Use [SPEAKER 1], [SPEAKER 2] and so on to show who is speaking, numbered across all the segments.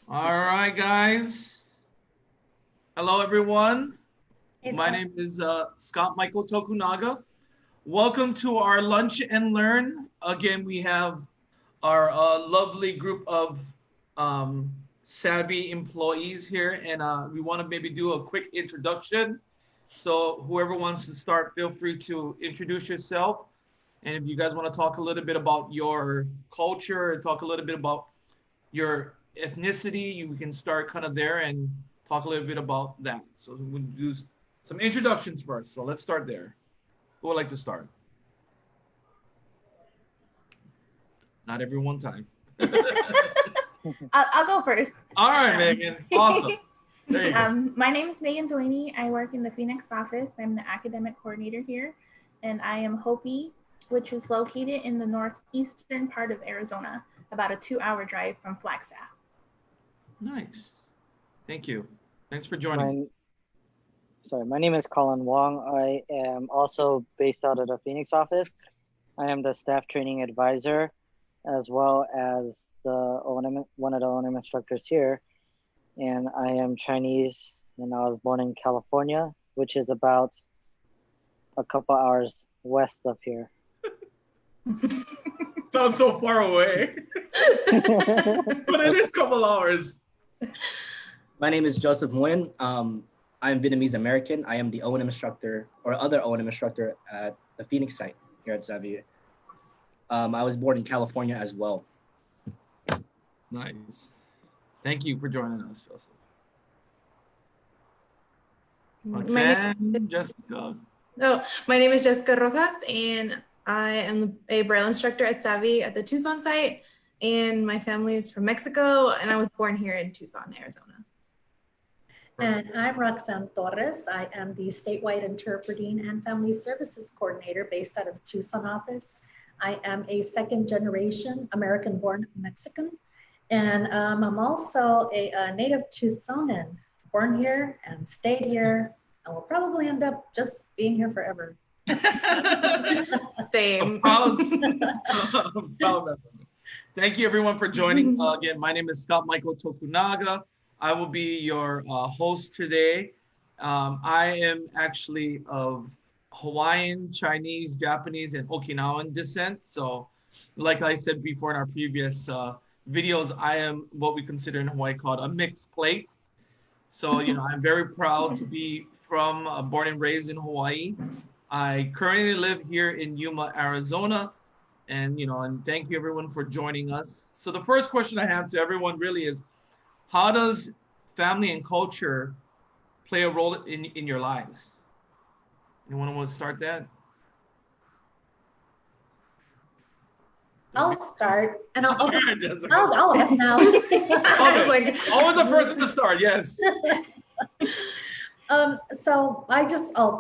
[SPEAKER 1] All right, guys. Hello, everyone.
[SPEAKER 2] Hey,
[SPEAKER 1] My
[SPEAKER 2] Scott.
[SPEAKER 1] name is Scott Michael Tokunaga. Welcome to our Lunch and Learn. Again, we have our lovely group of um, Saavi employees here, and we want to maybe do a quick introduction. So, whoever wants to start, feel free to introduce yourself. And if you guys want to talk a little bit about your culture, talk a little bit about your ethnicity, you can start kind of there and talk a little bit about that. So we'll do some introductions first. So let's start there. Who would like to start? Not every one time.
[SPEAKER 3] I'll go first.
[SPEAKER 1] All right, Megan. Awesome. There you go.
[SPEAKER 3] My name is Megan Delaney. I work in the Phoenix office. I'm the academic coordinator here, and I am Hopi, which is located in the northeastern part of Arizona, about a 2-hour drive from Flagstaff.
[SPEAKER 1] Nice. Thank you. Thanks for joining.
[SPEAKER 4] My name is Colin Wong. I am also based out of the Phoenix office. I am the staff training advisor, as well as one of the O&M instructors here. And I am Chinese, and I was born in California, which is about a couple hours west of here.
[SPEAKER 1] Sounds so far away, but it is a couple hours.
[SPEAKER 5] My name is Joseph Nguyen. I'm Vietnamese American. I am the O&M instructor or other O&M instructor at the Phoenix site here at Saavi. I was born in California as well.
[SPEAKER 1] Nice. Thank you for joining us, Joseph. Jessica.
[SPEAKER 6] My name is Jessica Rojas, and I am a Braille instructor at Saavi at the Tucson site. And my family is from Mexico, and I was born here in Tucson, Arizona.
[SPEAKER 2] And I'm Roxanne Torres. I am the statewide interpreting and family services coordinator based out of the Tucson office. I am a second generation American-born Mexican. And I'm also a native Tucsonan, born here and stayed here, and will probably end up just being here forever.
[SPEAKER 6] Same.
[SPEAKER 1] Thank you, everyone, for joining. Again, my name is Scott Michael Tokunaga. I will be your host today. I am actually of Hawaiian, Chinese, Japanese, and Okinawan descent. So, like I said before in our previous videos, I am what we consider in Hawaii called a mixed plate. So, I'm very proud to be from, born and raised in Hawaii. I currently live here in Yuma, Arizona. And, and thank you everyone for joining us. So the first question I have to everyone really is, how does family and culture play a role in your lives? Anyone want to start that?
[SPEAKER 2] I'll start, and I'll
[SPEAKER 1] I'll
[SPEAKER 2] ask now.
[SPEAKER 1] Okay. Always the person to start, yes.
[SPEAKER 2] So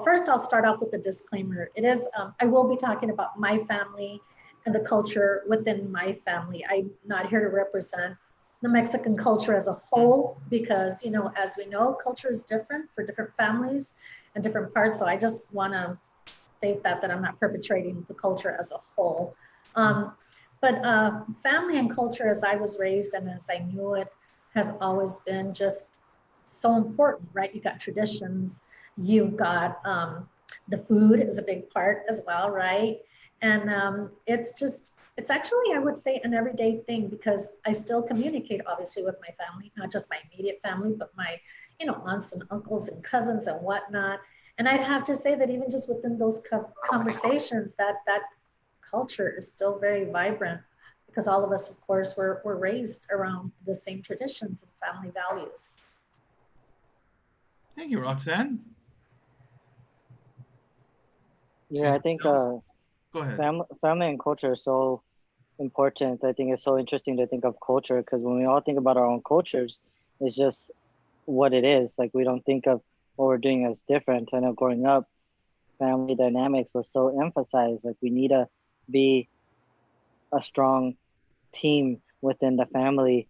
[SPEAKER 2] first I'll start off with a disclaimer. It is, I will be talking about my family and the culture within my family. I'm not here to represent the Mexican culture as a whole, because, as we know, culture is different for different families and different parts. So I just want to state that I'm not perpetrating the culture as a whole. But family and culture, as I was raised and as I knew it, has always been just so important, right? You got traditions, you've got the food is a big part as well, right? And it's actually, I would say, an everyday thing, because I still communicate obviously with my family, not just my immediate family, but my, aunts and uncles and cousins and whatnot. And I'd have to say that even just within those conversations, that culture is still very vibrant, because all of us, of course, were raised around the same traditions and family values.
[SPEAKER 1] Thank you, Roxanne.
[SPEAKER 4] Yeah, I think
[SPEAKER 1] Go ahead.
[SPEAKER 4] family and culture is so important. I think it's so interesting to think of culture, because when we all think about our own cultures, it's just what it is. Like, we don't think of what we're doing as different. I know growing up, family dynamics was so emphasized. Like, we need to be a strong team within the family.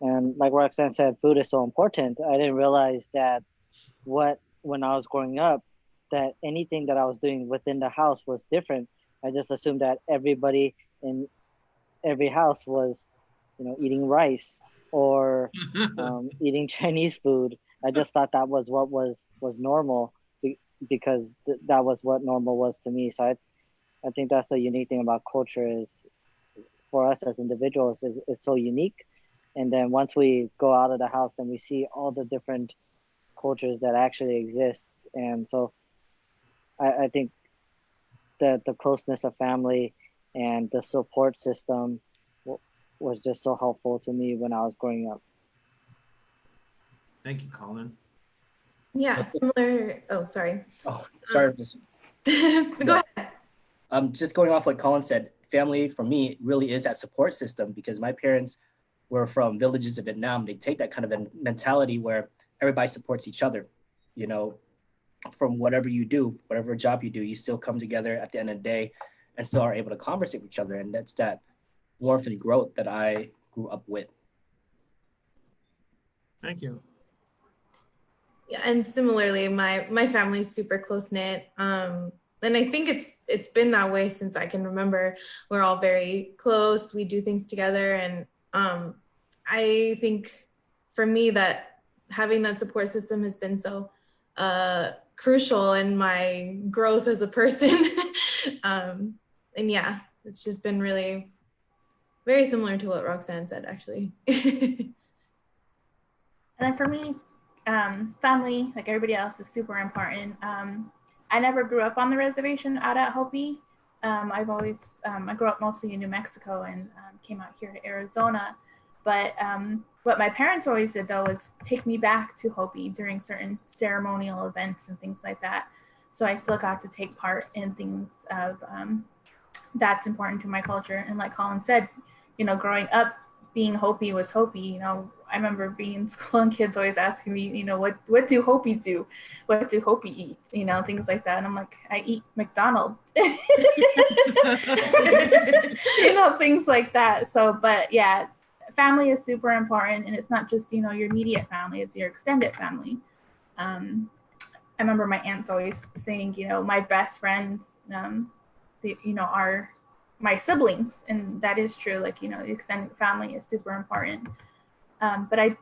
[SPEAKER 4] And like Roxanne said, food is so important. I didn't realize that when I was growing up, that anything that I was doing within the house was different. I just assumed that everybody in every house was, eating rice or eating Chinese food. I just thought that was what was normal because that was what normal was to me. So I think that's the unique thing about culture is for us as individuals is it's so unique. And then once we go out of the house, then we see all the different cultures that actually exist. And so I think that the closeness of family and the support system was just so helpful to me when I was growing up.
[SPEAKER 1] Thank you, Colin.
[SPEAKER 6] Yeah, similar. Oh, sorry.
[SPEAKER 5] Oh, sorry.
[SPEAKER 6] Go ahead.
[SPEAKER 5] Just going off what Colin said, family for me really is that support system because my parents were from villages of Vietnam. They take that kind of a mentality where everybody supports each other. You know, from whatever you do, whatever job you do, you still come together at the end of the day and still are able to conversate with each other. And that's that warmth and growth that I grew up with.
[SPEAKER 1] Thank you.
[SPEAKER 6] Yeah, and similarly, my family's super close knit. And I think it's been that way since I can remember. We're all very close. We do things together, and I think for me that having that support system has been so crucial in my growth as a person. And yeah, it's just been really very similar to what Roxanne said, actually.
[SPEAKER 3] And then for me, family, like everybody else, is super important. I never grew up on the reservation out at Hopi. I've always, I grew up mostly in New Mexico and came out here to Arizona. But what my parents always did, though, was take me back to Hopi during certain ceremonial events and things like that. So I still got to take part in things of that's important to my culture. And like Colin said, you know, growing up, being Hopi was Hopi. You know, I remember being in school and kids always asking me, you know, what do Hopis do? What do Hopi eat? You know, things like that. And I'm like, I eat McDonald's. You know, things like that. So, but yeah, family is super important, and it's not just, you know, your immediate family, it's your extended family. I remember my aunts always saying, you know, my best friends, you know, are my siblings, and that is true. Like, you know, the extended family is super important. But I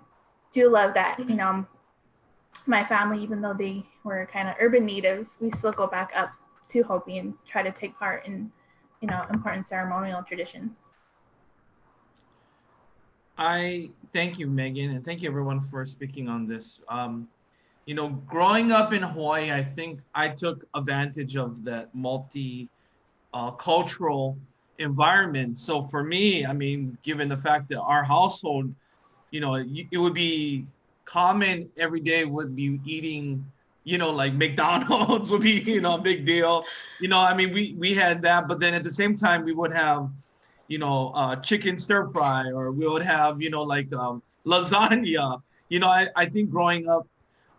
[SPEAKER 3] do love that, you know, my family, even though they were kind of urban natives, we still go back up to Hopi and try to take part in, you know, important ceremonial traditions.
[SPEAKER 1] I thank you, Megan, and thank you everyone for speaking on this. You know, growing up in Hawaii, I think I took advantage of that multi cultural environment. So for me, I mean, given the fact that our household, you know, it would be common every day would be eating, you know, like McDonald's would be, you know, a big deal. You know, I mean, we had that, but then at the same time, we would have, you know, chicken stir fry, or we would have, you know, like lasagna. You know, I think growing up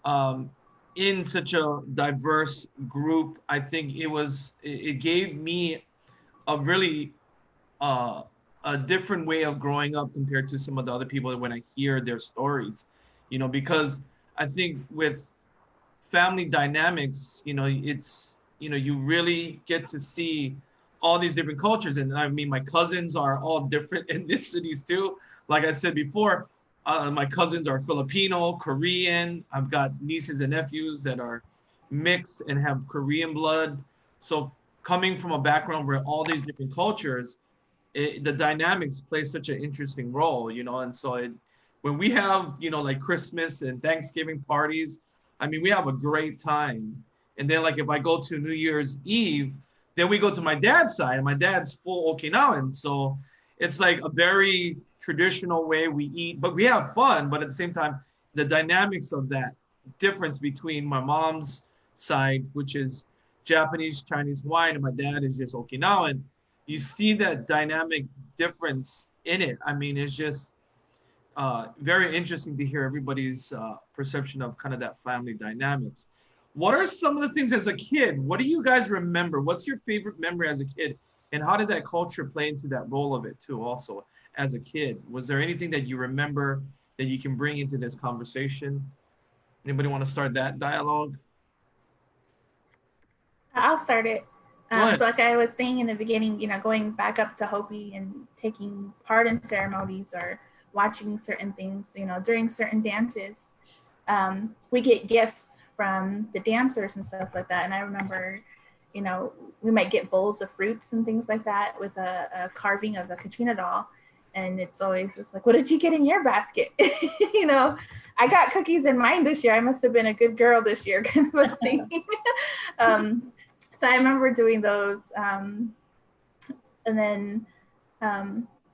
[SPEAKER 1] um, in such a diverse group, I think it gave me a really uh, a different way of growing up compared to some of the other people when I hear their stories, you know, because I think with family dynamics, you know, it's, you know, you really get to see all these different cultures. And I mean, my cousins are all different ethnicities too. Like I said before, my cousins are Filipino, Korean. I've got nieces and nephews that are mixed and have Korean blood. So coming from a background where all these different cultures, the dynamics play such an interesting role, you know. And so when we have, you know, like Christmas and Thanksgiving parties, I mean, we have a great time. And then like if I go to New Year's Eve, then we go to my dad's side, and my dad's full Okinawan. So it's like a very traditional way we eat, but we have fun. But at the same time, the dynamics of that difference between my mom's side, which is Japanese, Chinese, Hawaiian, and my dad is just Okinawan, you see that dynamic difference in it. I mean, it's just very interesting to hear everybody's perception of kind of that family dynamics. What are some of the things as a kid? What do you guys remember? What's your favorite memory as a kid? And how did that culture play into that role of it too, also as a kid? Was there anything that you remember that you can bring into this conversation? Anybody want to start that dialogue?
[SPEAKER 3] I'll start it.
[SPEAKER 1] Go ahead.
[SPEAKER 3] So like I was saying in the beginning, you know, going back up to Hopi and taking part in ceremonies or watching certain things, you know, during certain dances, we get gifts from the dancers and stuff like that. And I remember, you know, we might get bowls of fruits and things like that with a carving of a Kachina doll. And it's always just like, what did you get in your basket? You know, I got cookies in mine this year. I must have been a good girl this year, kind of a thing. So I remember doing those. And then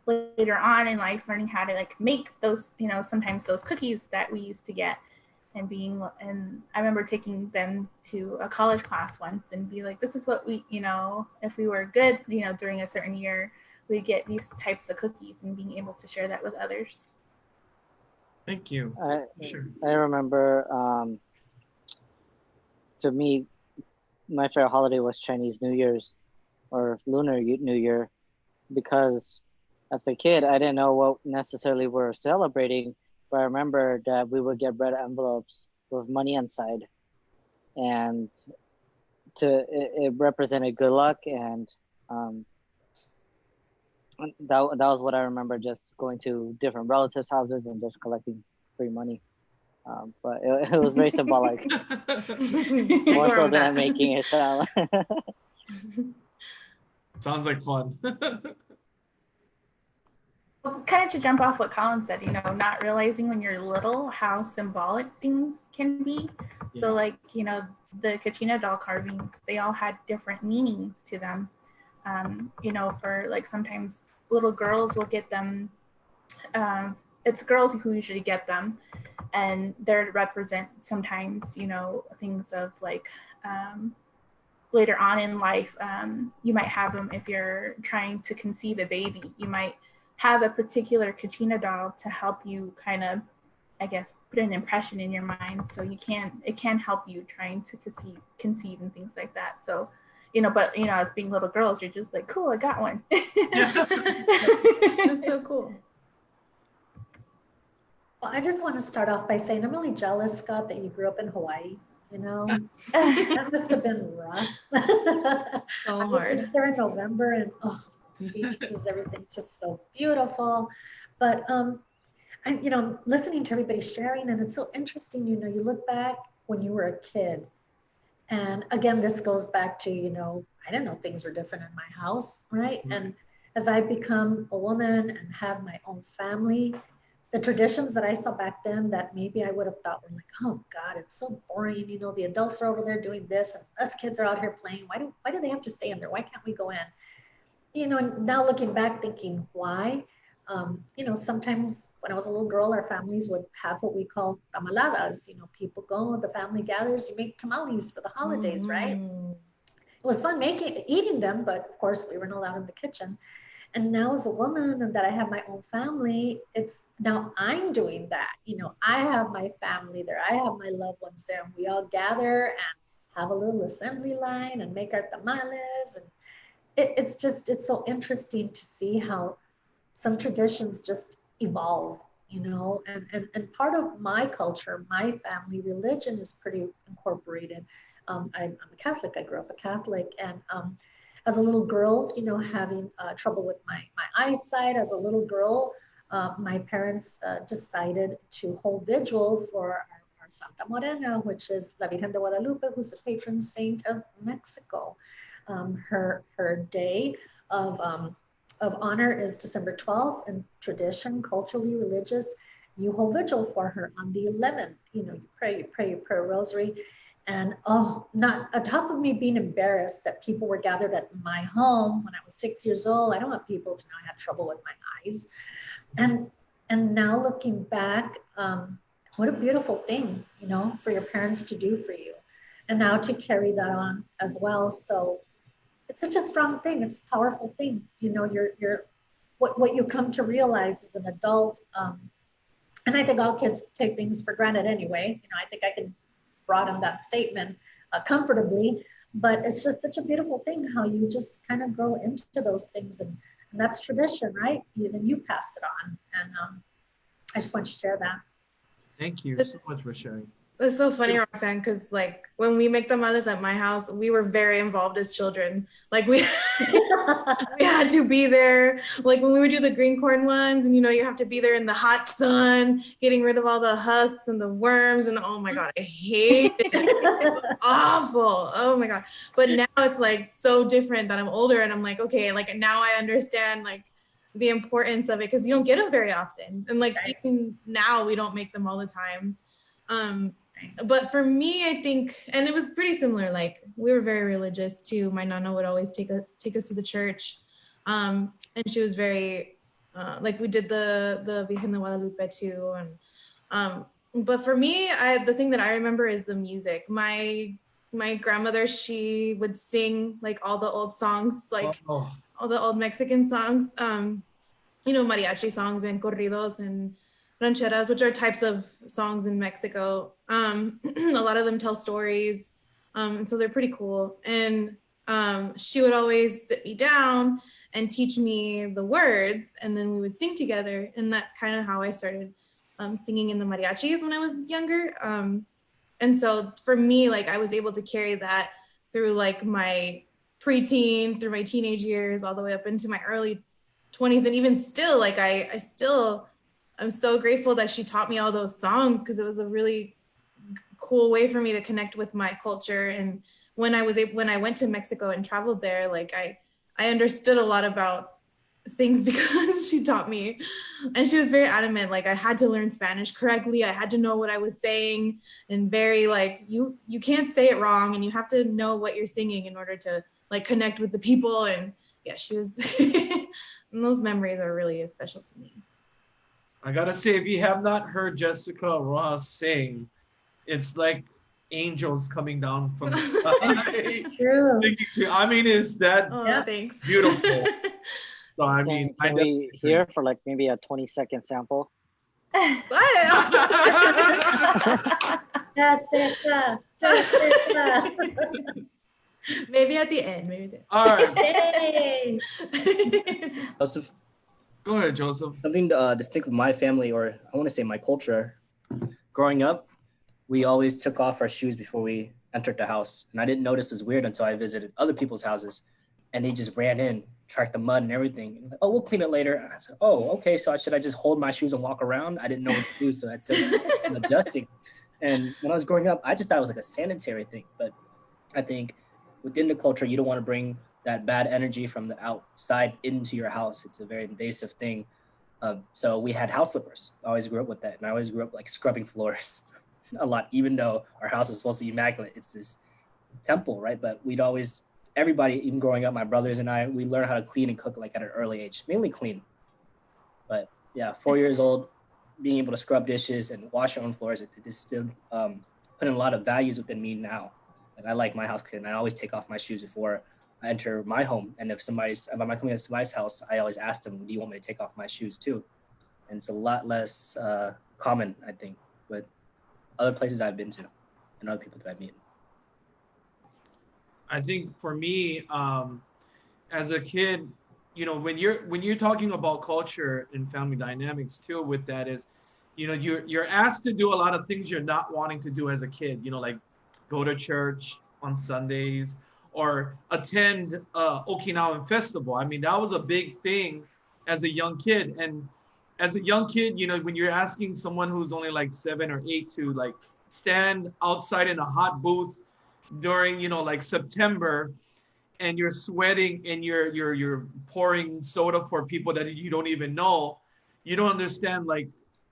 [SPEAKER 3] later on in life, learning how to like make those, you know, sometimes those cookies that we used to get, and I remember taking them to a college class once and be like, this is what we, you know, if we were good, you know, during a certain year, we get these types of cookies, and being able to share that with others.
[SPEAKER 1] Thank you. Sure.
[SPEAKER 4] I remember, to me, my favorite holiday was Chinese New Year's or Lunar New Year, because as a kid, I didn't know what necessarily we're celebrating, but I remember that we would get red envelopes with money inside, and it represented good luck, and that was what I remember, just going to different relatives' houses and just collecting free money. But it was very symbolic, more so than I'm making it sound.
[SPEAKER 1] Sounds like fun.
[SPEAKER 3] Kind of to jump off what Colin said, you know, not realizing when you're little how symbolic things can be. Yeah. So like, you know, the Kachina doll carvings, they all had different meanings to them. You know, for like sometimes little girls will get them, it's girls who usually get them, and they're represent sometimes, you know, things of like, later on in life, you might have them if you're trying to conceive a baby. You might have a particular Kachina doll to help you kind of, I guess, put an impression in your mind. So it can help you trying to conceive and things like that. So, you know, but, you know, as being little girls, you're just like, cool, I got one.
[SPEAKER 6] That's so cool.
[SPEAKER 2] Well, I just want to start off by saying I'm really jealous, Scott, that you grew up in Hawaii. You know, that must have been rough.
[SPEAKER 6] So
[SPEAKER 2] I was
[SPEAKER 6] hard.
[SPEAKER 2] just there in November, and beaches, everything's just so beautiful. But you know, listening to everybody sharing, and it's so interesting. You know, you look back when you were a kid, and again, this goes back to, you know, I didn't know things were different in my house, right? And as I become a woman and have my own family, the traditions that I saw back then that maybe I would have thought were like, oh God, it's so boring. You know, the adults are over there doing this, and us kids are out here playing. Why do they have to stay in there? Why can't we go in? You know, and now looking back, thinking why? You know, sometimes when I was a little girl, our families would have what we call tamaladas. You know, people go, the family gathers, you make tamales for the holidays, right? It was fun eating them, but of course we weren't allowed in the kitchen. And now as a woman and that I have my own family, it's now I'm doing that. You know, I have my family there. I have my loved ones there. And we all gather and have a little assembly line and make our tamales. And it's so interesting to see how some traditions just evolve, you know, and part of my culture, my family religion is pretty incorporated. I'm a Catholic. I grew up a Catholic, and as a little girl, you know, having trouble with my eyesight, as a little girl, my parents decided to hold vigil for our Santa Morena, which is La Virgen de Guadalupe, who's the patron saint of Mexico. Her day of honor is December 12th, and tradition, culturally religious, you hold vigil for her on the 11th. You know, you pray a rosary. And not on top of me being embarrassed that people were gathered at my home when I was 6 years old. I don't want people to know I had trouble with my eyes. And now looking back, what a beautiful thing, you know, for your parents to do for you. And now to carry that on as well. So it's such a strong thing. It's a powerful thing. You know, what you come to realize as an adult. And I think all kids take things for granted anyway. You know, I think I can broaden that statement comfortably, but it's just such a beautiful thing how you just kind of grow into those things, and that's tradition, right? Then you pass it on, and I just want to share that.
[SPEAKER 1] Thank you so much for sharing.
[SPEAKER 6] That's so funny, Roxanne, because like when we make tamales at my house, we were very involved as children. Like we we had to be there. Like when we would do the green corn ones, and you have to be there in the hot sun, getting rid of all the husks and the worms. And oh my God, I hate it. It was awful. Oh my God. But now it's like so different that I'm older and I'm like, okay, like now I understand like the importance of it because you don't get them very often. And like even now we don't make them all the time. But for me, I think, and it was pretty similar. Like we were very religious too. My nana would always take us to the church, and she was very like we did the Virgen de Guadalupe too. And but for me, the thing that I remember is the music. My grandmother, she would sing like all the old songs, like all the old Mexican songs, mariachi songs and corridos and rancheras, which are types of songs in Mexico. A lot of them tell stories. And so they're pretty cool. And she would always sit me down and teach me the words, and then we would sing together. And that's kind of how I started singing in the mariachis when I was younger. And so for me, like I was able to carry that through like my preteen, through my teenage years, all the way up into my early 20s. And even still, like I'm so grateful that she taught me all those songs because it was a really cool way for me to connect with my culture. And when I went to Mexico and traveled there, like I understood a lot about things because she taught me. And she was very adamant, like I had to learn Spanish correctly. I had to know what I was saying, and very like, you can't say it wrong, and you have to know what you're singing in order to like connect with the people. And yeah, she was, and those memories are really special to me.
[SPEAKER 1] I gotta say, if you have not heard Jessica Ross sing, it's like angels coming down from the sky.
[SPEAKER 2] True.
[SPEAKER 1] I mean, is that
[SPEAKER 6] Thanks.
[SPEAKER 1] beautiful? So I mean,
[SPEAKER 4] can we hear for like maybe a 20-second sample?
[SPEAKER 2] Jessica.
[SPEAKER 6] Maybe at the end. Maybe.
[SPEAKER 1] All right.
[SPEAKER 2] Hey.
[SPEAKER 5] Joseph,
[SPEAKER 1] Go ahead, Joseph.
[SPEAKER 5] something distinct with my family, or I want to say my culture. Growing up, we always took off our shoes before we entered the house. And I didn't notice it was weird until I visited other people's houses, and they just ran in, tracked the mud and everything. And like, oh, we'll clean it later. And I said, oh, okay. So should I just hold my shoes and walk around? I didn't know what to do. So I said, I'm adjusting. And when I was growing up, I just thought it was like a sanitary thing. But I think within the culture, you don't want to bring that bad energy from the outside into your house. It's a very invasive thing. So we had house slippers. I always grew up with that. And I always grew up like scrubbing floors a lot, even though our house is supposed to be immaculate. It's this temple, right? But we'd always, everybody, even growing up, my brothers and I, we learned how to clean and cook like at an early age, mainly clean. But yeah, 4 years old, being able to scrub dishes and wash your own floors, it is still putting a lot of values within me now. Like I like my house clean. I always take off my shoes before I enter my home. And if I'm coming to somebody's house, I always ask them, do you want me to take off my shoes too? And it's a lot less common, I think, with other places I've been to and other people that I've met.
[SPEAKER 1] I think for me, as a kid, when you're talking about culture and family dynamics too, with that is, you're asked to do a lot of things you're not wanting to do as a kid. Like go to church on Sundays or attend Okinawan festival. I mean, that was a big thing as a young kid. And as a young kid, when you're asking someone who's only like 7 or 8 to like stand outside in a hot booth during like September, and you're sweating and you're pouring soda for people that you don't even know, you don't understand like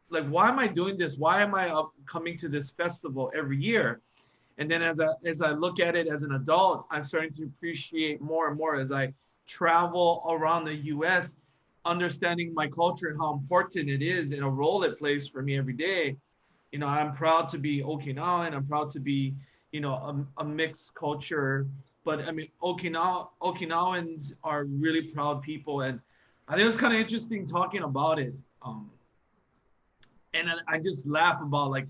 [SPEAKER 1] why am I doing this? Why am I coming to this festival every year? And then as I look at it as an adult, I'm starting to appreciate more and more as I travel around the U.S., understanding my culture and how important it is and a role it plays for me every day. I'm proud to be Okinawan. I'm proud to be, a mixed culture. But I mean, Okinawans are really proud people. And I think it was kind of interesting talking about it. And I just laugh about like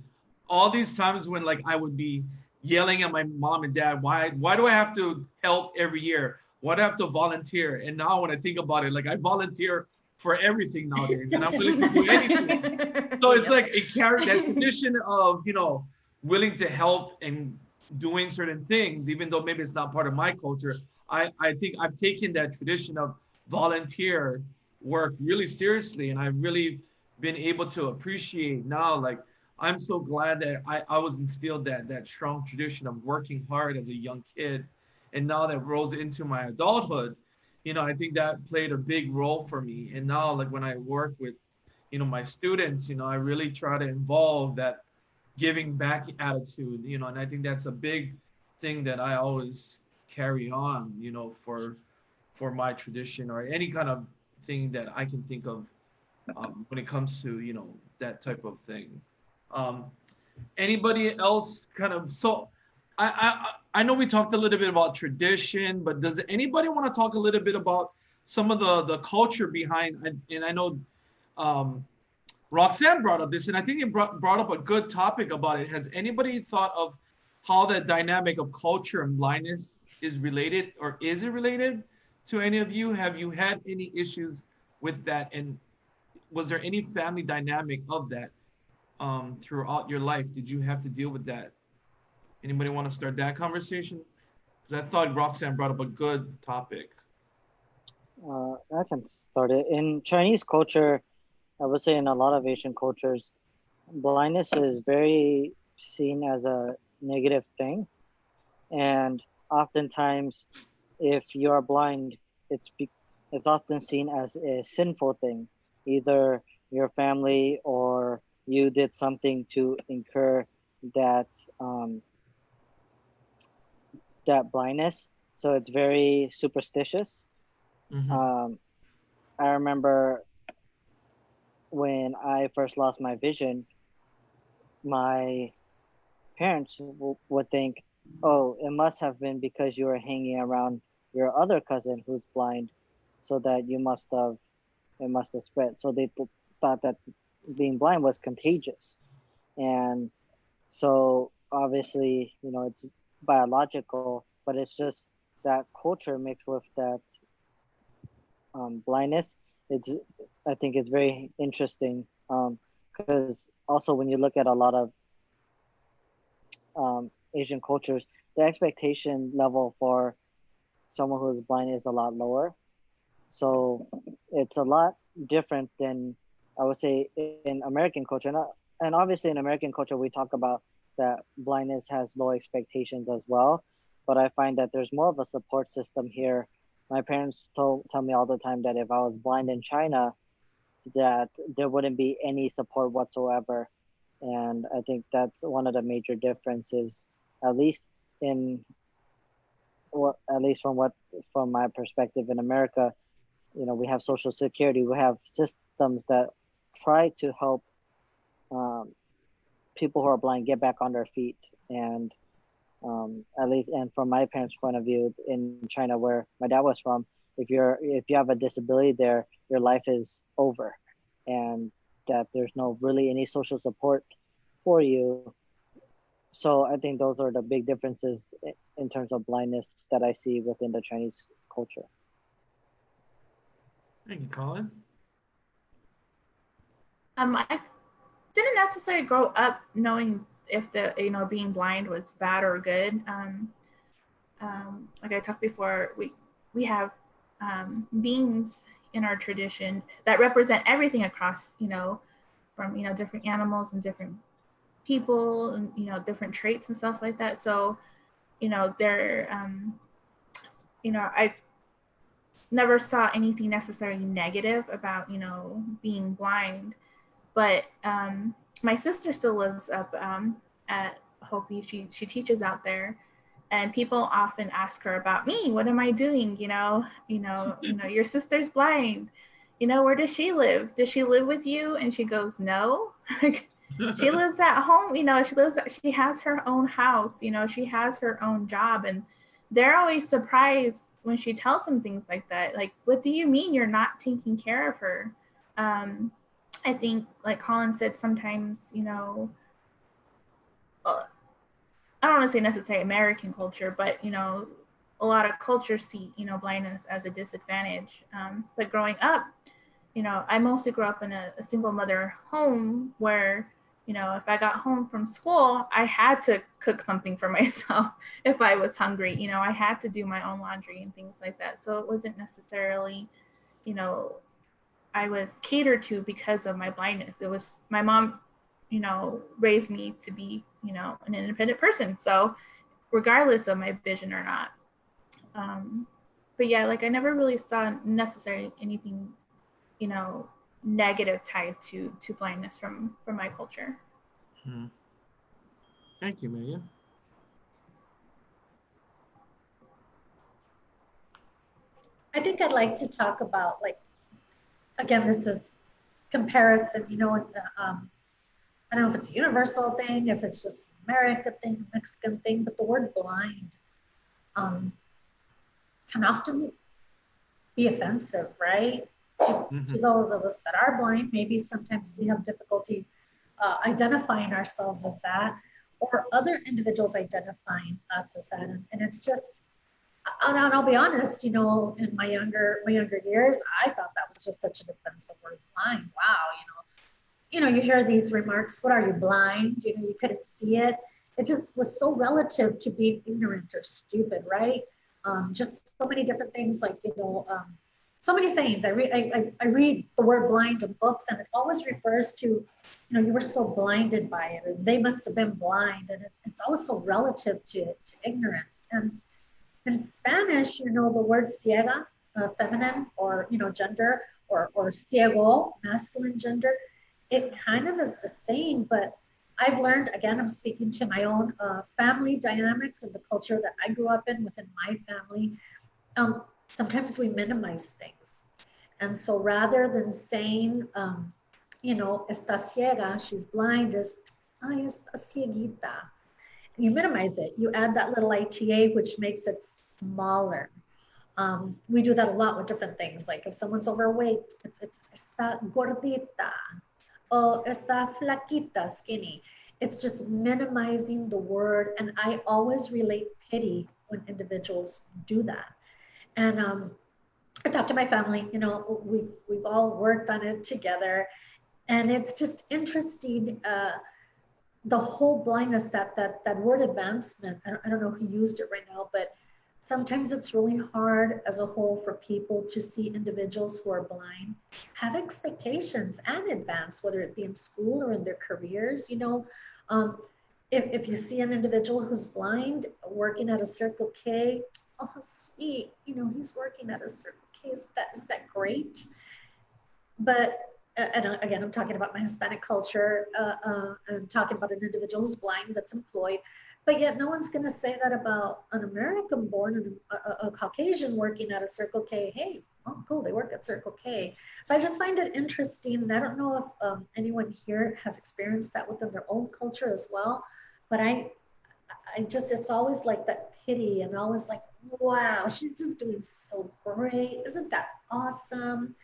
[SPEAKER 1] all these times when like I would be yelling at my mom and dad, why do I have to help every year? Why do I have to volunteer? And now when I think about it, like I volunteer for everything nowadays and I'm willing to do anything. So it's like a character, that tradition of, willing to help and doing certain things, even though maybe it's not part of my culture. I think I've taken that tradition of volunteer work really seriously, and I've really been able to appreciate now. Like, I'm so glad that I was instilled that strong tradition of working hard as a young kid, and now that rose into my adulthood, I think that played a big role for me. And now, like when I work with, my students, I really try to involve that giving back attitude, and I think that's a big thing that I always carry on, for my tradition or any kind of thing that I can think of, when it comes to, that type of thing. Um, Anybody else kind of, so I know we talked a little bit about tradition, but does anybody want to talk a little bit about some of the culture behind, and I know um, Roxanne brought up this, and I think it brought up a good topic about it. Has anybody thought of how that dynamic of culture and blindness is related, or is it related to any of you? Have you had any issues with that? And was there any family dynamic of that throughout your life? Did you have to deal with that? Anybody want to start that conversation? Because I thought Roxanne brought up a good topic.
[SPEAKER 4] I can start it. In Chinese culture, I would say in a lot of Asian cultures, blindness is very seen as a negative thing. And oftentimes, if you are blind, it's often seen as a sinful thing. Either your family or you did something to incur that that blindness. So it's very superstitious.
[SPEAKER 1] Mm-hmm.
[SPEAKER 4] Um, I remember when I first lost my vision, my parents would think, oh, it must have been because you were hanging around your other cousin who's blind, so that it must have spread. So they thought that being blind was contagious. And so obviously, it's biological, but it's just that culture mixed with that blindness. It's I think it's very interesting, because also when you look at a lot of Asian cultures, the expectation level for someone who's blind is a lot lower. So it's a lot different than, I would say, in American culture. And obviously in American culture, we talk about that blindness has low expectations as well. But I find that there's more of a support system here. My parents tell me all the time that if I was blind in China, that there wouldn't be any support whatsoever. And I think that's one of the major differences, at least in, or at least from my perspective in America. We have Social Security, we have systems that try to help um, people who are blind get back on their feet. And at least, and from my parents' point of view in China, where my dad was from, if you have a disability there, your life is over, and that there's no really any social support for you. So I think those are the big differences in terms of blindness that I see within the Chinese culture.
[SPEAKER 1] Thank you, Colin.
[SPEAKER 3] I didn't necessarily grow up knowing if being blind was bad or good. Like I talked before, we have beings in our tradition that represent everything across, from different animals and different people and different traits and stuff like that. So they're I never saw anything necessarily negative about being blind, but my sister still lives up at Hopi. She teaches out there, and people often ask her about me. What am I doing? Your sister's blind. Where does she live? Does she live with you? And she goes, no. She lives at home. She has her own house. She has her own job, and they're always surprised when she tells them things like that. Like, what do you mean you're not taking care of her? I think, like Colin said, sometimes, I don't want to say necessarily American culture, but, a lot of cultures see, blindness as a disadvantage. But growing up, I mostly grew up in a single mother home where, you know, if I got home from school, I had to cook something for myself if I was hungry. You know, I had to do my own laundry and things like that. So it wasn't necessarily, you know, I was catered to because of my blindness. It was my mom, you know, raised me to be, you know, an independent person. So regardless of my vision or not. But yeah, like I never really saw necessarily anything, you know, negative tied to blindness from my culture.
[SPEAKER 1] Hmm. Thank you, Megan.
[SPEAKER 2] I think I'd like to talk about, like, again, this is comparison, you know, I don't know if it's a universal thing, if it's just American thing, Mexican thing, but the word blind um, can often be offensive, right? To those of us that are blind, maybe sometimes we have difficulty identifying ourselves as that, or other individuals identifying us as that. And it's just, and I'll be honest, you know, in my younger years, I thought that was just such an offensive word, blind. Wow, you hear these remarks, what are you, blind? You know, you couldn't see it. It just was so relative to being ignorant or stupid, right? Just so many different things, like, so many sayings. I read the word blind in books, and it always refers to, you were so blinded by it, or they must have been blind. And it's always so relative to ignorance. And in Spanish, the word ciega, feminine, or, gender, or ciego, masculine gender, it kind of is the same, but I've learned, again, I'm speaking to my own family dynamics and the culture that I grew up in within my family. Sometimes we minimize things. And so rather than saying, está ciega, she's blind, is, ay, está cieguita. You minimize it. You add that little ITA, which makes it smaller. We do that a lot with different things. Like if someone's overweight, it's está gordita. Oh, está flaquita, skinny. It's just minimizing the word. And I always relate pity when individuals do that. And I talk to my family, we've all worked on it together. And it's just interesting, the whole blindness, that word advancement. I don't know who used it right now, but sometimes it's really hard as a whole for people to see individuals who are blind have expectations and advance, whether it be in school or in their careers. If you see an individual who's blind working at a Circle K, oh, sweet, he's working at a Circle K. Is that great? But and again, I'm talking about my Hispanic culture. I'm talking about an individual who's blind that's employed. But yet no one's going to say that about an American born and a Caucasian working at a Circle K. Hey, oh, cool, they work at Circle K. So I just find it interesting. And I don't know if anyone here has experienced that within their own culture as well. But I just, it's always like that pity, and always like, wow, she's just doing so great. Isn't that awesome?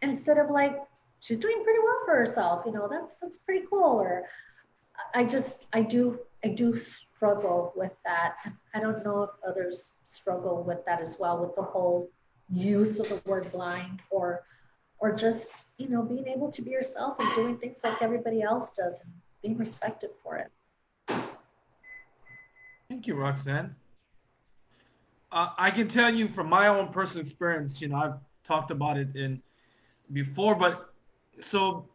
[SPEAKER 2] Instead of like, she's doing pretty well for herself. That's pretty cool. Or I do struggle with that. I don't know if others struggle with that as well, with the whole use of the word blind, or just, being able to be yourself and doing things like everybody else does and being respected for it.
[SPEAKER 1] Thank you, Roxanne. I can tell you from my own personal experience, I've talked about it before, but so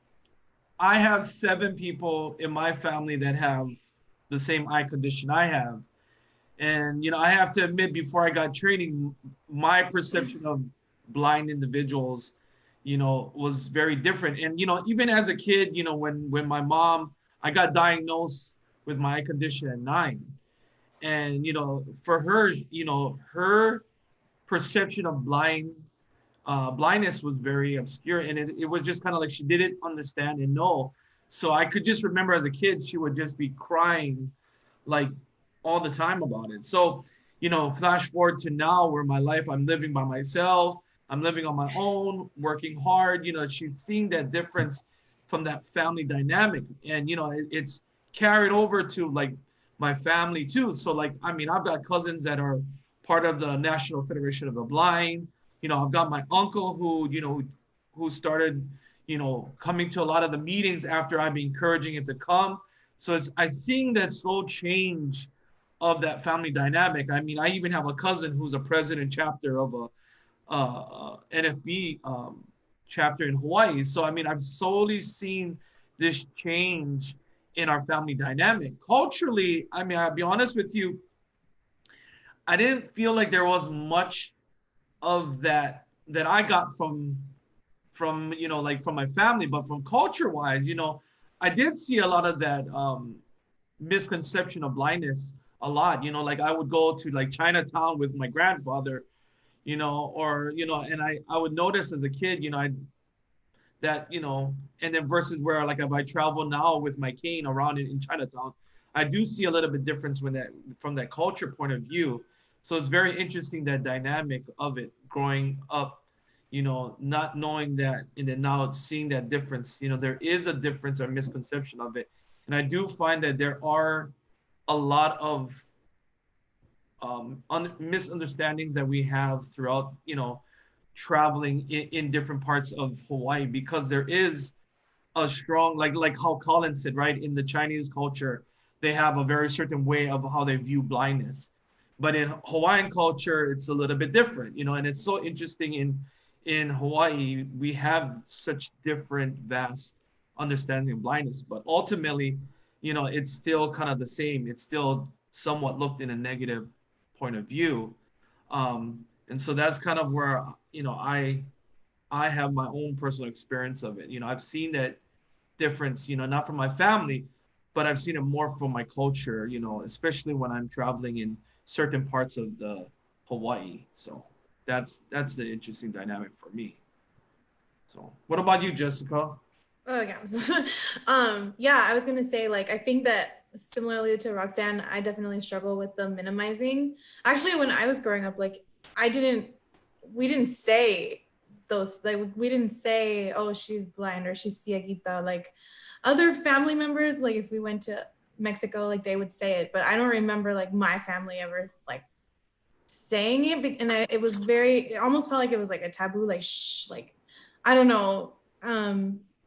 [SPEAKER 1] I have 7 people in my family that have the same eye condition I have. And, I have to admit, before I got training, my perception of blind individuals, was very different. And, even as a kid, when my mom, I got diagnosed with my eye condition at 9. And, for her, her perception of blindness was very obscure. And it was just kind of like she didn't understand and know. So I could just remember as a kid, she would just be crying like all the time about it. So, flash forward to now where my life, I'm living by myself, I'm living on my own, working hard, she's seeing that difference from that family dynamic. And, it's carried over to like my family too. So like, I've got cousins that are part of the National Federation of the Blind. I've got my uncle who started, coming to a lot of the meetings after I've been encouraging him to come. So I'm seeing that slow change of that family dynamic. I mean, I even have a cousin who's a president chapter of a NFB chapter in Hawaii. So I mean, I've slowly seen this change in our family dynamic. Culturally, I mean, I'll be honest with you, I didn't feel like there was much of that I got from like from my family, but from culture wise, I did see a lot of that misconception of blindness a lot. Like I would go to like Chinatown with my grandfather, or and I would notice as a kid, and then versus where like if I travel now with my cane around in Chinatown, I do see a little bit difference from that culture point of view. So it's very interesting, that dynamic of it growing up, not knowing that, and then now seeing that difference. There is a difference or misconception of it. And I do find that there are a lot of misunderstandings that we have throughout, traveling in different parts of Hawaii, because there is a strong, like how Colin said, right? In the Chinese culture, they have a very certain way of how they view blindness. But in Hawaiian culture, it's a little bit different, and it's so interesting in Hawaii, we have such different, vast understanding of blindness, but ultimately, it's still kind of the same. It's still somewhat looked in a negative point of view. And so that's kind of where, I have my own personal experience of it. I've seen that difference, not from my family, but I've seen it more from my culture, especially when I'm traveling in certain parts of the Hawaii. So that's the interesting dynamic for me. So what about you, Jessica?
[SPEAKER 6] Oh yeah. Yeah, I was gonna say, like, I think that similarly to Roxanne, I definitely struggle with the minimizing. Actually, when I was growing up, like, we didn't say those, like, we didn't say, oh, she's blind or she's cieguita. Like, other family members, like if we went to Mexico, like they would say it, but I don't remember like my family ever like saying it. And it was it almost felt like it was like a taboo, like, shh, like, I don't know.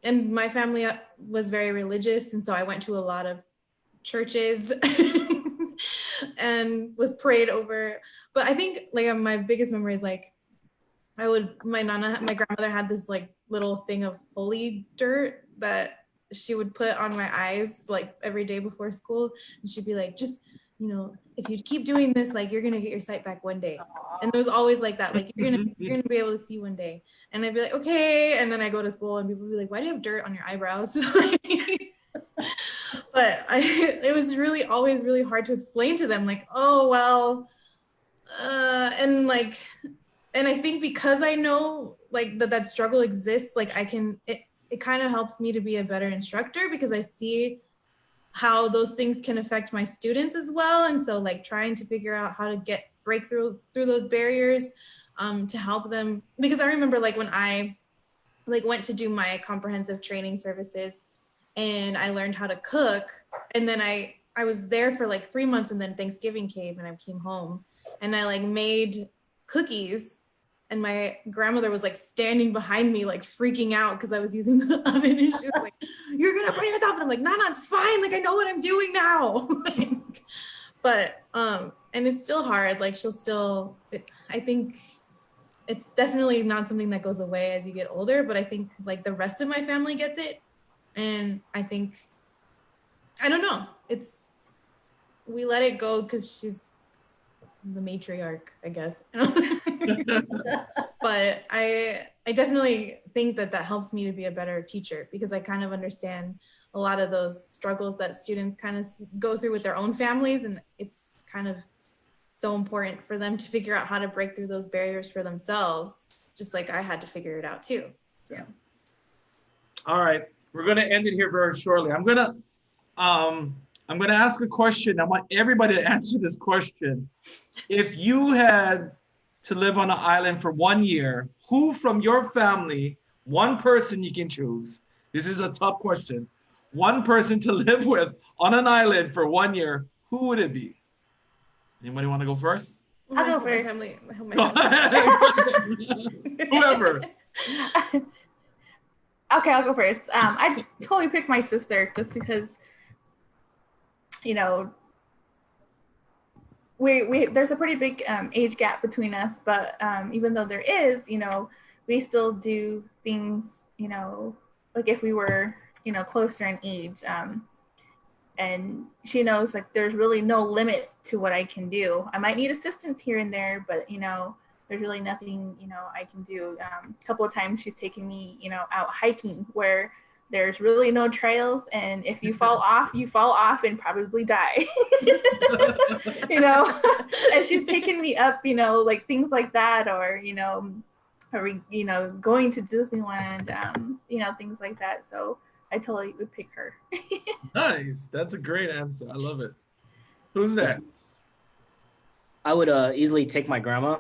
[SPEAKER 6] And my family was very religious. And so I went to a lot of churches and was prayed over. But I think like my biggest memory is like, my grandmother had this like little thing of holy dirt that she would put on my eyes like every day before school. And she'd be like, just, if you keep doing this, like you're gonna get your sight back one day. And it was always like that, like you're gonna be able to see one day. And I'd be like, okay. And then I go to school and people would be like, why do you have dirt on your eyebrows? But it was really always really hard to explain to them, like, oh well, and like, and I think because I know like that struggle exists, like it kind of helps me to be a better instructor, because I see how those things can affect my students as well. And so like trying to figure out how to break through those barriers to help them. Because I remember like when I like went to do my comprehensive training services and I learned how to cook, and then I was there for like 3 months, and then Thanksgiving came and I came home and I like made cookies, and my grandmother was like standing behind me like freaking out because I was using the oven, and she was like, you're gonna burn yourself. And I'm like, no, it's fine, like I know what I'm doing now. But and it's still hard, like I think it's definitely not something that goes away as you get older, but I think like the rest of my family gets it. And I think, I don't know, we let it go because she's the matriarch, I guess. But I definitely think that helps me to be a better teacher, because I kind of understand a lot of those struggles that students kind of go through with their own families, and it's kind of so important for them to figure out how to break through those barriers for themselves, just like I had to figure it out too. Yeah.
[SPEAKER 1] All right, we're gonna end it here very shortly. I'm gonna ask a question. I want everybody to answer this question. If you had to live on an island for 1 year, who from your family, one person you can choose, this is a tough question, one person to live with on an island for 1 year, who would it be? Anybody want to go first?
[SPEAKER 3] I'll go first.
[SPEAKER 1] Whoever.
[SPEAKER 3] Okay, I'll go first. I totally picked my sister just because, you know, we there's a pretty big age gap between us, but even though there is, you know, we still do things, you know, like if we were, you know, closer in age. And she knows like there's really no limit to what I can do. I might need assistance here and there, but you know, there's really nothing, you know, I can do. A couple of times she's taken me, you know, out hiking where there's really no trails, and if you fall off, you fall off and probably die. You know, and she's taken me up, you know, like things like that, or you know, going to Disneyland, you know, things like that. So I totally would pick her.
[SPEAKER 1] Nice. That's a great answer. I love it. Who's next?
[SPEAKER 5] I would easily take my grandma.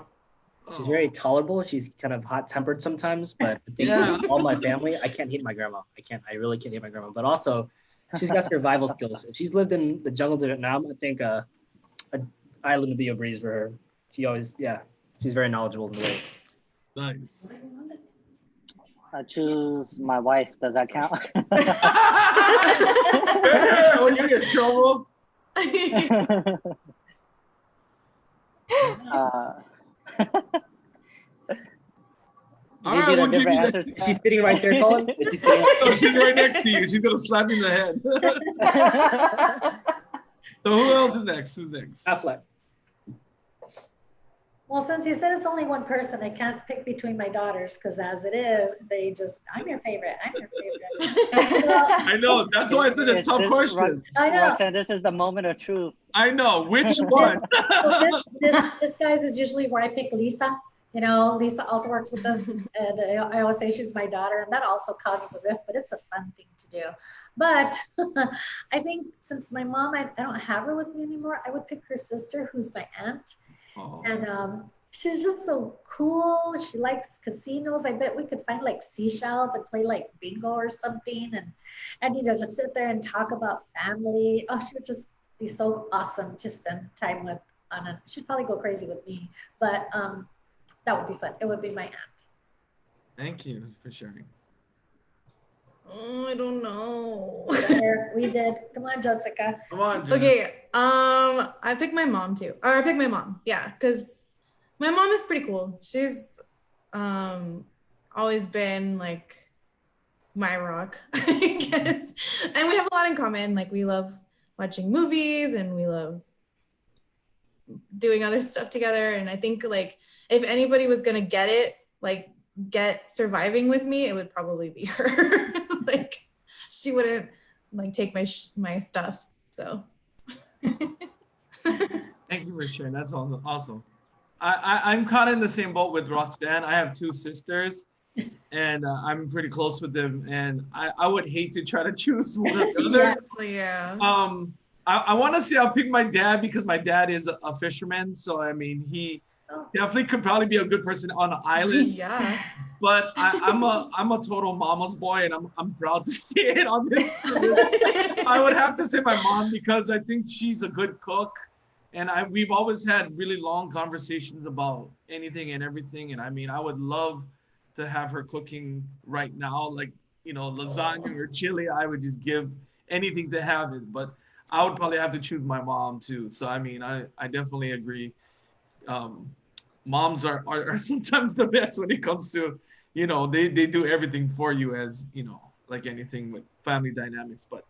[SPEAKER 5] She's
[SPEAKER 1] Oh.
[SPEAKER 5] very tolerable. She's kind of hot-tempered sometimes, but I think all my family, I can't hate my grandma. I really can't hate my grandma. But also, she's got survival skills. If she's lived in the jungles of Vietnam, I think an island would be a breeze for her. She's very knowledgeable in the way.
[SPEAKER 1] Nice.
[SPEAKER 4] I choose my wife. Does that count?
[SPEAKER 1] Will you get in trouble? All
[SPEAKER 4] You
[SPEAKER 1] right,
[SPEAKER 4] did a
[SPEAKER 1] we'll give
[SPEAKER 4] different
[SPEAKER 1] you
[SPEAKER 4] answer.
[SPEAKER 5] Is she sitting right there, Colin? Is she sitting
[SPEAKER 1] Oh, she's right next to you. She's gonna slap you in the head. So who else is next? Who's next?
[SPEAKER 5] Affleck.
[SPEAKER 2] Well, since you said it's only one person, I can't pick between my daughters because as it is, I'm your favorite. I'm your favorite. Well,
[SPEAKER 1] I know. That's why it's such a tough question.
[SPEAKER 2] I know.
[SPEAKER 4] Roxanne, this is the moment of truth.
[SPEAKER 1] I know. Which one?
[SPEAKER 2] So this guy's is usually where I pick Lisa. You know, Lisa also works with us, and I always say she's my daughter, and that also causes a rift, but it's a fun thing to do. But I think since my mom, I don't have her with me anymore, I would pick her sister, who's my aunt.
[SPEAKER 1] Oh.
[SPEAKER 2] And she's just so cool. She likes casinos. I bet we could find like seashells and play like bingo or something, and you know, just sit there and talk about family. Oh, she would just be so awesome to spend time with. She'd probably go crazy with me, but that would be fun. It would be my aunt.
[SPEAKER 1] Thank you for sharing.
[SPEAKER 6] Oh, I don't know.
[SPEAKER 2] There, we did. Come on, Jessica.
[SPEAKER 1] Come on, Jen.
[SPEAKER 6] Okay, I picked my mom too. Or I picked my mom, yeah, because my mom is pretty cool. She's always been like my rock, I guess. And we have a lot in common. Like we love watching movies and we love doing other stuff together. And I think like if anybody was gonna get surviving with me, it would probably be her. Like she wouldn't like take my stuff. So
[SPEAKER 1] Thank you for sharing. That's awesome. I'm kind of in the same boat with Roxanne. I have two sisters, and I'm pretty close with them. And I would hate to try to choose one or the other.
[SPEAKER 6] yeah.
[SPEAKER 1] I want to say I'll pick my dad because my dad is a fisherman. So I mean, he definitely could probably be a good person on an island.
[SPEAKER 6] Yeah.
[SPEAKER 1] But I'm a total mama's boy, and I'm proud to say it on this. I would have to say my mom because I think she's a good cook, and we've always had really long conversations about anything and everything. And I mean, I would love to have her cooking right now, like you know, lasagna or chili. I would just give anything to have it. But I would probably have to choose my mom too. So I mean, I definitely agree. Moms are sometimes the best when it comes to, you know, they do everything for you, as you know, like anything with family dynamics. But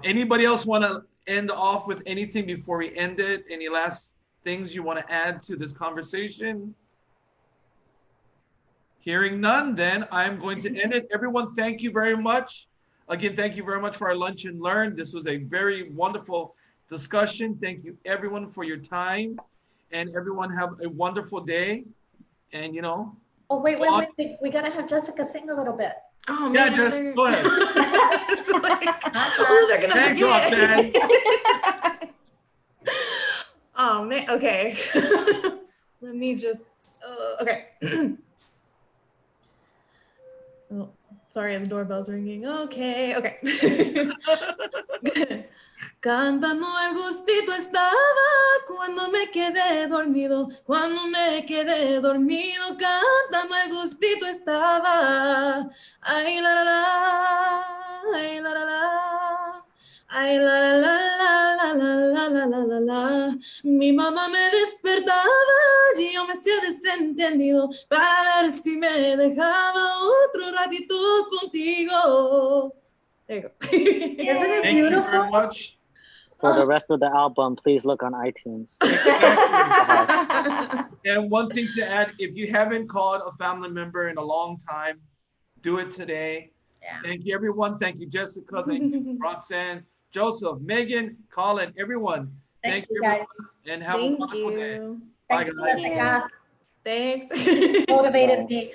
[SPEAKER 1] anybody else want to end off with anything before we end it? Any last things you want to add to this conversation? Hearing none, then I'm going to end it. Everyone, thank you very much. Again, thank you very much for our Lunch and Learn. This was a very wonderful discussion. Thank you everyone for your time, and everyone have a wonderful day. And you know.
[SPEAKER 2] Oh, wait. We got to have Jessica sing a little bit.
[SPEAKER 6] Oh
[SPEAKER 1] Yeah,
[SPEAKER 6] man.
[SPEAKER 1] Jess, go ahead.
[SPEAKER 6] It's like, oh, they're gonna
[SPEAKER 1] Thanks,
[SPEAKER 6] forget.
[SPEAKER 1] Roxanne.
[SPEAKER 6] Oh man. Okay. Let me just. Okay. Oh, sorry, the doorbell's ringing. Okay. Cantando el gustito estaba cuando me quedé dormido, cantando el gustito estaba. Ay, la, la, ay, la, la, ay, la. Mi mamá me despertaba y yo me hacía desentendido para ver si me dejaba otro ratito contigo. There you go.
[SPEAKER 2] Isn't it
[SPEAKER 1] Thank you very
[SPEAKER 2] beautiful?
[SPEAKER 1] much.
[SPEAKER 4] For the rest of the album, please look on iTunes.
[SPEAKER 1] Exactly. And one thing to add, if you haven't called a family member in a long time, do it today.
[SPEAKER 2] Yeah.
[SPEAKER 1] Thank you, everyone. Thank you, Jessica. Thank you, Roxanne, Joseph, Megan, Colin, everyone.
[SPEAKER 2] Thank you,
[SPEAKER 1] everyone,
[SPEAKER 2] guys.
[SPEAKER 1] and have a
[SPEAKER 6] Thank
[SPEAKER 1] wonderful day.
[SPEAKER 6] you.
[SPEAKER 1] Bye,
[SPEAKER 2] Thank you,
[SPEAKER 1] guys.
[SPEAKER 2] Jessica.
[SPEAKER 6] Thanks.
[SPEAKER 2] Motivated
[SPEAKER 4] Bye.
[SPEAKER 2] me.